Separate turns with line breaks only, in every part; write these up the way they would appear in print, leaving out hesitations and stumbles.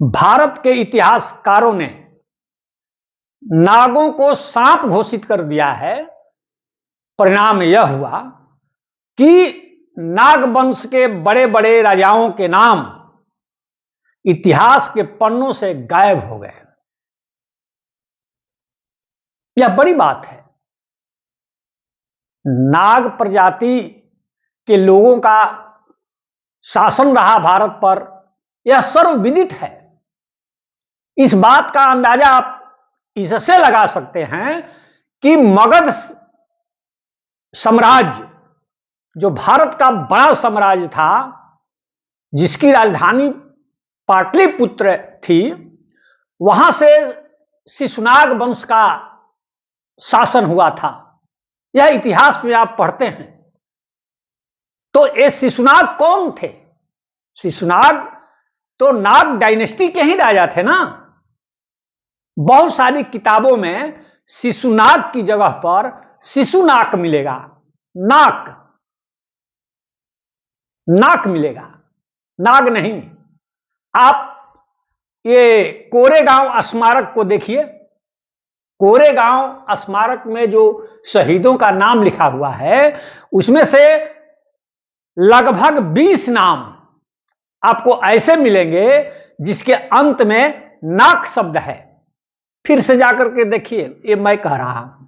भारत के इतिहासकारों ने नागों को सांप घोषित कर दिया है। परिणाम यह हुआ कि नाग वंश के बड़े बड़े राजाओं के नाम इतिहास के पन्नों से गायब हो गए। यह बड़ी बात है। नाग प्रजाति के लोगों का शासन रहा भारत पर, यह सर्वविदित है। इस बात का अंदाजा आप इससे लगा सकते हैं कि मगध साम्राज्य, जो भारत का बड़ा साम्राज्य था, जिसकी राजधानी पाटलिपुत्र थी, वहां से शिशुनाग वंश का शासन हुआ था। यह इतिहास में आप पढ़ते हैं। तो ये शिशुनाग कौन थे? शिशुनाग तो नाग डायनेस्टी के ही राजा थे ना। बहुत सारी किताबों में शिशुनाग की जगह पर शिशुनाक मिलेगा। नाक नाक मिलेगा, नाग नहीं। आप ये कोरेगांव स्मारक को देखिए। कोरेगांव स्मारक में जो शहीदों का नाम लिखा हुआ है, उसमें से लगभग 20 नाम आपको ऐसे मिलेंगे जिसके अंत में नाक शब्द है। फिर से जाकर के देखिए, ये मैं कह रहा हूं,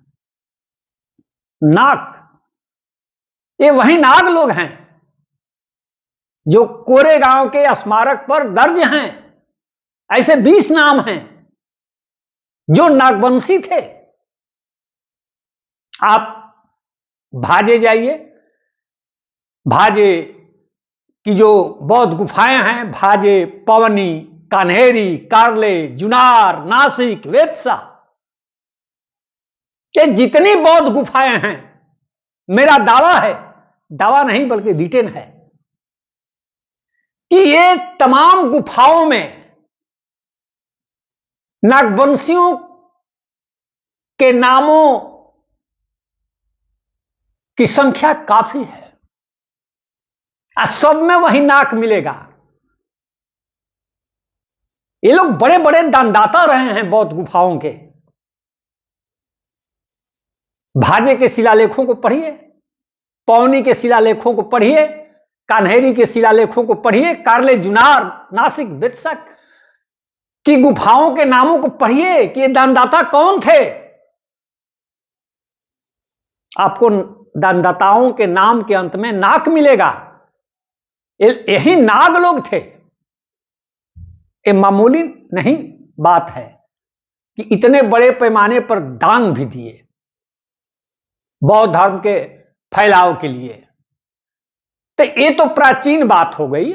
नाक, ये वही नाग लोग हैं जो कोरेगांव के स्मारक पर दर्ज हैं। ऐसे 20 नाम हैं जो नागवंशी थे। आप भाजे जाइए, भाजे की जो बौद्ध गुफाएं हैं, भाजे, पवनी, कान्हेरी, कार्ले, जुनार, नासिक, वेत्सा, ये जितनी बौद्ध गुफाएं हैं, मेरा दावा है, दावा नहीं बल्कि रिटेन है, कि ये तमाम गुफाओं में नागवंशियों के नामों की संख्या काफी है। सब में वही नाक मिलेगा। ये लोग बड़े बड़े दानदाता रहे हैं बौद्ध गुफाओं के। भाजे के शिलालेखों को पढ़िए, पौनी के शिलालेखों को पढ़िए, कान्हेरी के शिलालेखों को पढ़िए, कार्ले, जुनार, नासिक, वेत्सक की गुफाओं के नामों को पढ़िए कि ये दानदाता कौन थे। आपको दानदाताओं के नाम के अंत में नाक मिलेगा। यही नाग लोग थे। ये मामूली नहीं बात है कि इतने बड़े पैमाने पर दान भी दिए बौद्ध धर्म के फैलाव के लिए। तो ये तो प्राचीन बात हो गई,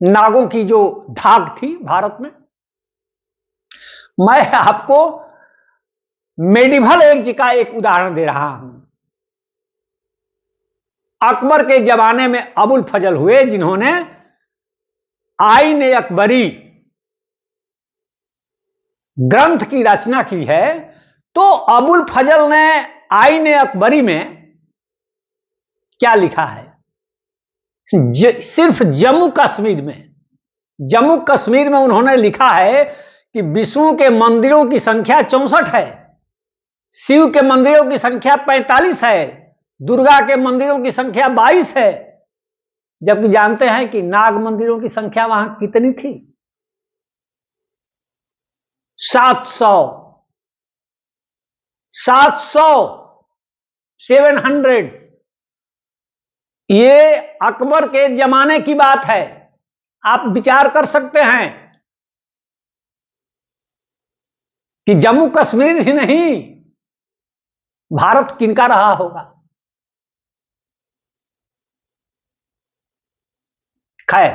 नागों की जो धाक थी भारत में। मैं आपको मेडिवल एज का एक उदाहरण दे रहा हूं। अकबर के जमाने में अबुल फजल हुए, जिन्होंने आईन अकबरी ग्रंथ की रचना की है। तो अबुल फजल ने आईन अकबरी में क्या लिखा है? सिर्फ जम्मू कश्मीर में उन्होंने लिखा है कि विष्णु के मंदिरों की संख्या 64 है, शिव के मंदिरों की संख्या 45 है, दुर्गा के मंदिरों की संख्या 22 है। जबकि जानते हैं कि नाग मंदिरों की संख्या वहां कितनी थी? 700 700। ये अकबर के जमाने की बात है। आप विचार कर सकते हैं कि जम्मू कश्मीर ही नहीं, भारत किनका रहा होगा। खैर,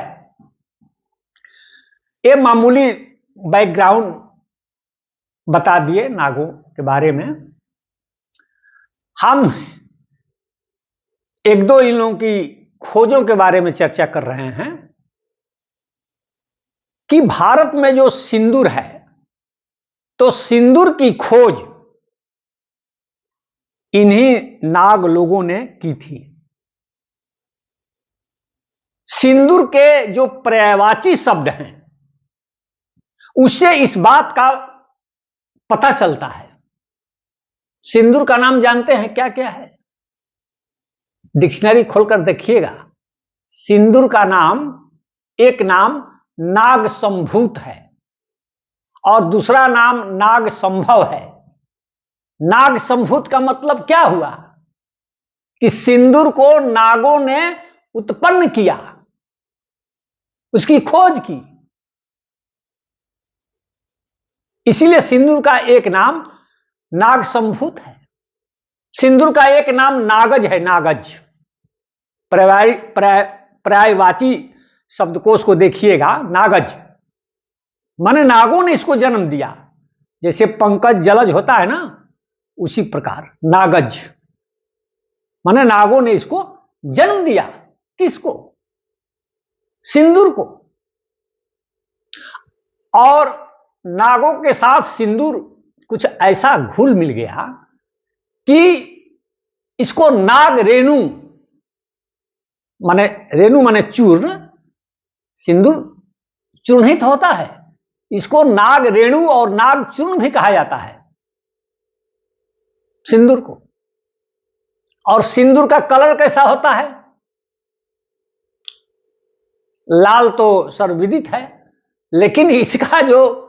ये मामूली बैकग्राउंड बता दिए नागों के बारे में। हम एक दो इन लोगों की खोजों के बारे में चर्चा कर रहे हैं कि भारत में जो सिंदूर है, तो सिंदूर की खोज इन्हीं नाग लोगों ने की थी। सिंदूर के जो पर्यायवाची शब्द हैं, उससे इस बात का पता चलता है। सिंदूर का नाम जानते हैं क्या क्या है? डिक्शनरी खोलकर देखिएगा। सिंदूर का नाम, एक नाम नाग संभूत है और दूसरा नाम नाग संभव है। नाग संभूत का मतलब क्या हुआ कि सिंदूर को नागों ने उत्पन्न किया, उसकी खोज की, इसीलिए सिंदूर का एक नाम नाग संभूत है। सिंदूर का एक नाम नागज है। नागज पर्यायवाची शब्दकोश को देखिएगा। नागज माने नागों ने इसको जन्म दिया। जैसे पंकज जलज होता है ना, उसी प्रकार नागज माने नागों ने इसको जन्म दिया। किसको? सिंदूर को। और नागों के साथ सिंदूर कुछ ऐसा घुल मिल गया कि इसको नाग रेणु माने, रेणु माने चूर्ण, सिंदूर चूर्णित होता है, इसको नाग रेणु और नाग चूर्ण भी कहा जाता है सिंदूर को। और सिंदूर का कलर कैसा होता है? लाल तो सर्वविदित है, लेकिन इसका जो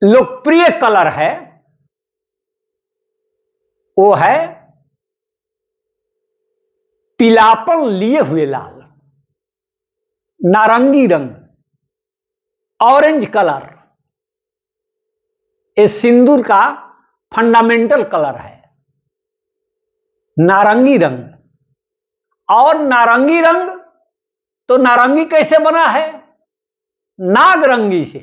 लोकप्रिय कलर है वो है पीलापन लिए हुए लाल, नारंगी रंग, ऑरेंज कलर। ये सिंदूर का फंडामेंटल कलर है, नारंगी रंग। और नारंगी रंग तो नारंगी कैसे बना है? नागरंगी से।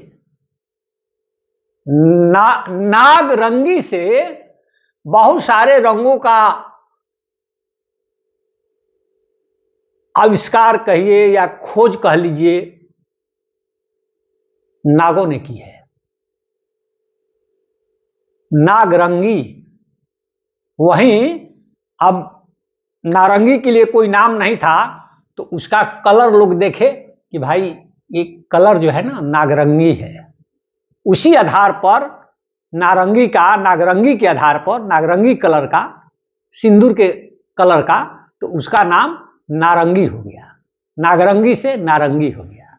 नागरंगी से बहुत सारे रंगों का आविष्कार कहिए या खोज कह लीजिए, नागों ने की है। नागरंगी। वहीं अब नारंगी के लिए कोई नाम नहीं था तो उसका कलर लोग देखे कि भाई ये कलर जो है ना नागरंगी है। उसी आधार पर नारंगी का, नागरंगी के आधार पर नागरंगी कलर का, सिंदूर के कलर का, तो उसका नाम नारंगी हो गया। नागरंगी से नारंगी हो गया।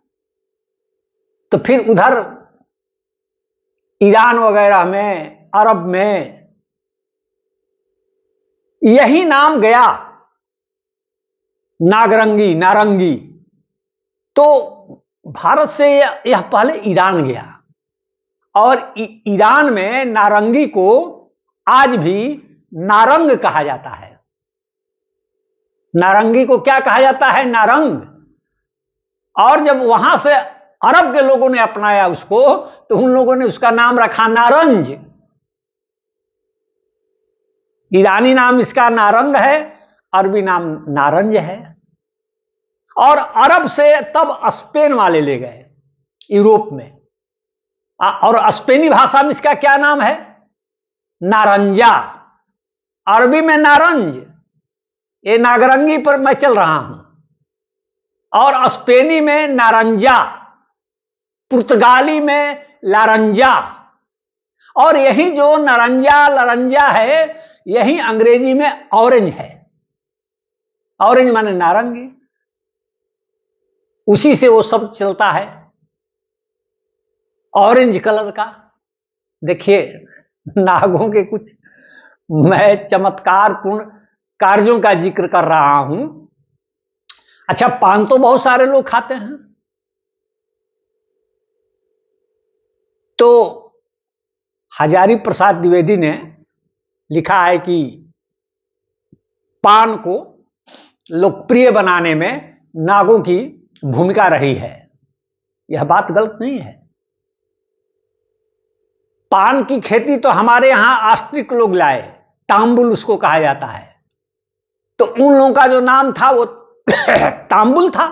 तो फिर उधर ईरान वगैरह में, अरब में यही नाम गया, नागरंगी, नारंगी। तो भारत से यह पहले ईरान गया और ईरान में नारंगी को आज भी नारंग कहा जाता है। नारंगी को क्या कहा जाता है? नारंग। और जब वहां से अरब के लोगों ने अपनाया उसको, तो उन लोगों ने उसका नाम रखा नारंज। ईरानी नाम इसका नारंग है, अरबी नाम नारंज है। और अरब से तब स्पेन वाले ले गए यूरोप में, और स्पेनी भाषा में इसका क्या नाम है? नारंजा। अरबी में नारंज। ये नागरंगी पर मैं चल रहा हूं। और स्पेनी में नारंजा, पुर्तगाली में लारंजा। और यही जो नारंजा लारंजा है, यही अंग्रेजी में ऑरेंज है। ऑरेंज माने नारंगी। उसी से वो सब चलता है, ऑरेंज कलर का। देखिए नागों के कुछ मैं चमत्कारपूर्ण कार्यों का जिक्र कर रहा हूं। अच्छा, पान तो बहुत सारे लोग खाते हैं। तो हजारी प्रसाद द्विवेदी ने लिखा है कि पान को लोकप्रिय बनाने में नागों की भूमिका रही है। यह बात गलत नहीं है। पान की खेती तो हमारे यहां आस्ट्रिक लोग लाए, तांबुल उसको कहा जाता है। तो उन लोगों का जो नाम था वो तांबुल था,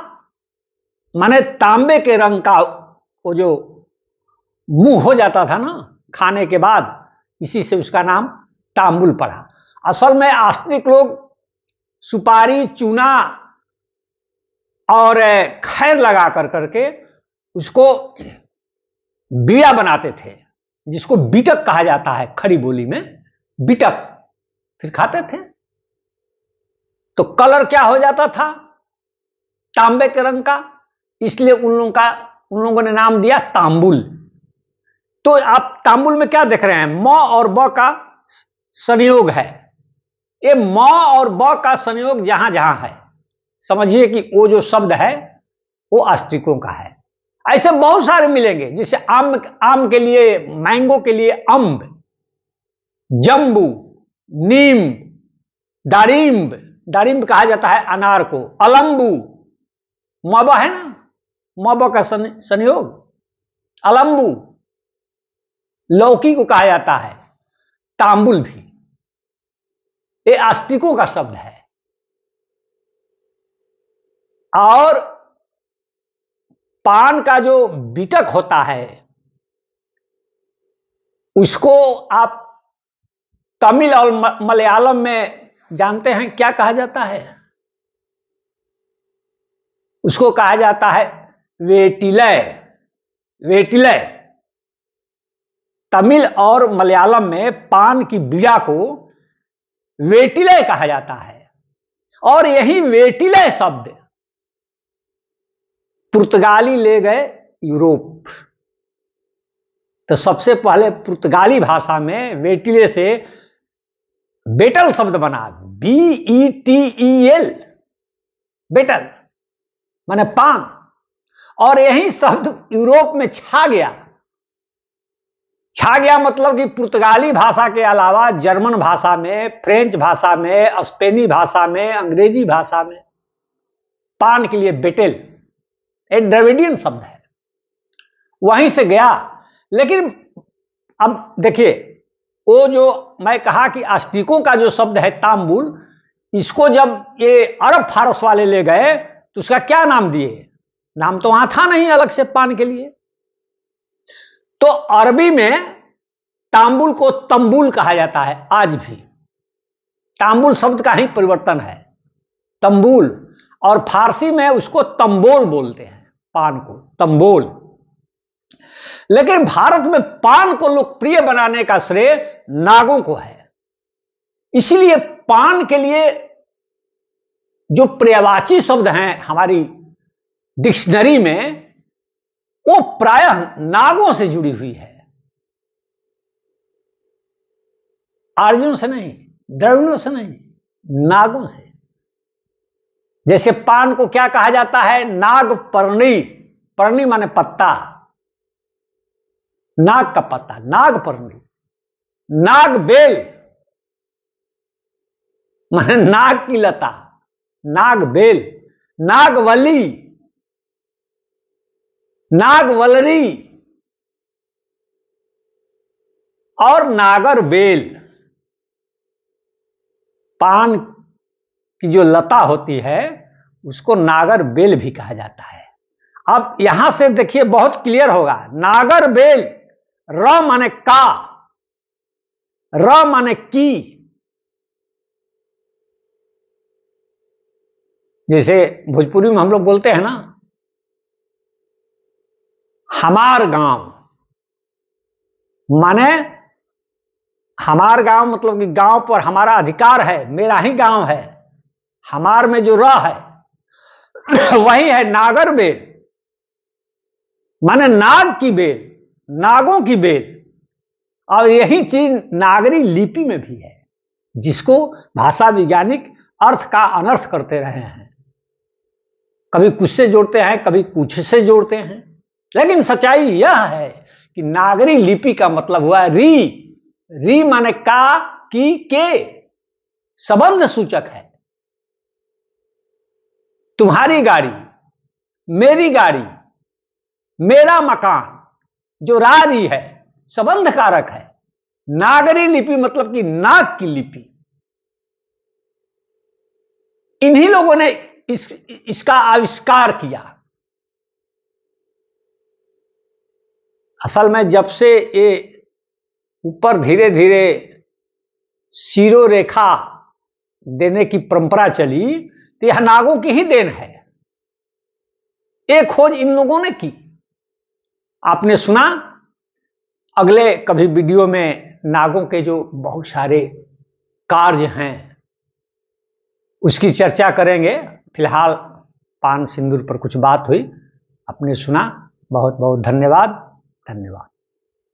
माने तांबे के रंग का वो जो मुंह हो जाता था ना खाने के बाद, इसी से उसका नाम तांबुल पड़ा। असल में आस्ट्रिक लोग सुपारी, चूना और खैर लगा कर करके उसको बीड़ा बनाते थे, जिसको बीटक कहा जाता है खड़ी बोली में, बीटक, फिर खाते थे। तो कलर क्या हो जाता था? तांबे के रंग का, इसलिए उन लोगों ने नाम दिया तांबुल। तो आप तांबुल में क्या देख रहे हैं? म और ब का संयोग है। ये म और ब का संयोग जहां जहां है, समझिए कि वो जो शब्द है वो अस्तिकों का है। ऐसे बहुत सारे मिलेंगे, जैसे आम के लिए, मैंगो के लिए अम्ब, जम्बू, नीम, दारिम्ब, दारिम्ब कहा जाता है अनार को, अलम्बू, मब है ना, मब का संयोग अलम्बू, लौकी को कहा जाता है तांबुल भी। ये आस्तिकों का शब्द है। और पान का जो बीटक होता है उसको आप तमिल और मलयालम में जानते हैं क्या कहा जाता है? उसको कहा जाता है वेटिलय। वेटिलय तमिल और मलयालम में पान की बीड़ा को वेटिलय कहा जाता है। और यही वेटिलय शब्द पुर्तगाली ले गए यूरोप। तो सबसे पहले पुर्तगाली भाषा में वेटिले से बेटल शब्द बना, BETEL, बेटल माने पान। और यही शब्द यूरोप में छा गया। छा गया मतलब कि पुर्तगाली भाषा के अलावा जर्मन भाषा में, फ्रेंच भाषा में, स्पेनी भाषा में, अंग्रेजी भाषा में पान के लिए बेटेल एक द्रविडियन शब्द है, वहीं से गया। लेकिन अब देखिए, वो जो मैं कहा कि आस्तिकों का जो शब्द है तांबुल, इसको जब ये अरब फारस वाले ले गए तो उसका क्या नाम दिए? नाम तो वहां था नहीं अलग से पान के लिए। तो अरबी में तांबुल को तंबुल कहा जाता है आज भी। तांबुल शब्द का ही परिवर्तन है, तंबुल। और फारसी में उसको तंबोल बोलते हैं, पान को तंबोल। लेकिन भारत में पान को लोकप्रिय बनाने का श्रेय नागों को है। इसलिए पान के लिए जो पर्यायवाची शब्द हैं हमारी डिक्शनरी में, वो प्रायः नागों से जुड़ी हुई है, आर्यों से नहीं, द्रविड़ों से नहीं, नागों से। जैसे पान को क्या कहा जाता है? नागपर्णी। पर्णी माने पत्ता, नाग का पत्ता, नागपर्णी। नागबेल माने नाग की लता, नागबेल। नागवली, नागवलरी और नागरबेल। पान की जो लता होती है उसको नागरबेल भी कहा जाता है। अब यहां से देखिए बहुत क्लियर होगा। नागरबेल, र माने का, र माने की। जैसे भोजपुरी में हम लोग बोलते हैं ना, हमार गांव, माने हमार गांव मतलब कि गांव पर हमारा अधिकार है, मेरा ही गांव है। हमार में जो र है वही है नागरबेल, माने नाग की बेल, नागों की बेल। और यही चीज नागरी लिपि में भी है, जिसको भाषा वैज्ञानिक अर्थ का अनर्थ करते रहे हैं। कभी कुछ से जोड़ते हैं, कभी कुछ से जोड़ते हैं। लेकिन सच्चाई यह है कि नागरी लिपि का मतलब हुआ री। री माने का, की, के, संबंध सूचक है। तुम्हारी गाड़ी, मेरी गाड़ी, मेरा मकान, जो रारी है, संबंध कारक है। नागरी लिपि मतलब कि नाग की लिपि। इन्हीं लोगों ने इसका आविष्कार किया। असल में जब से ये ऊपर धीरे धीरे सीरो रेखा देने की परंपरा चली, तो यह नागों की ही देन है। एक खोज इन लोगों ने की। आपने सुना। अगले कभी वीडियो में नागों के जो बहुत सारे कार्य हैं उसकी चर्चा करेंगे। फिलहाल पान सिंदूर पर कुछ बात हुई, आपने सुना। बहुत बहुत धन्यवाद। धन्यवाद।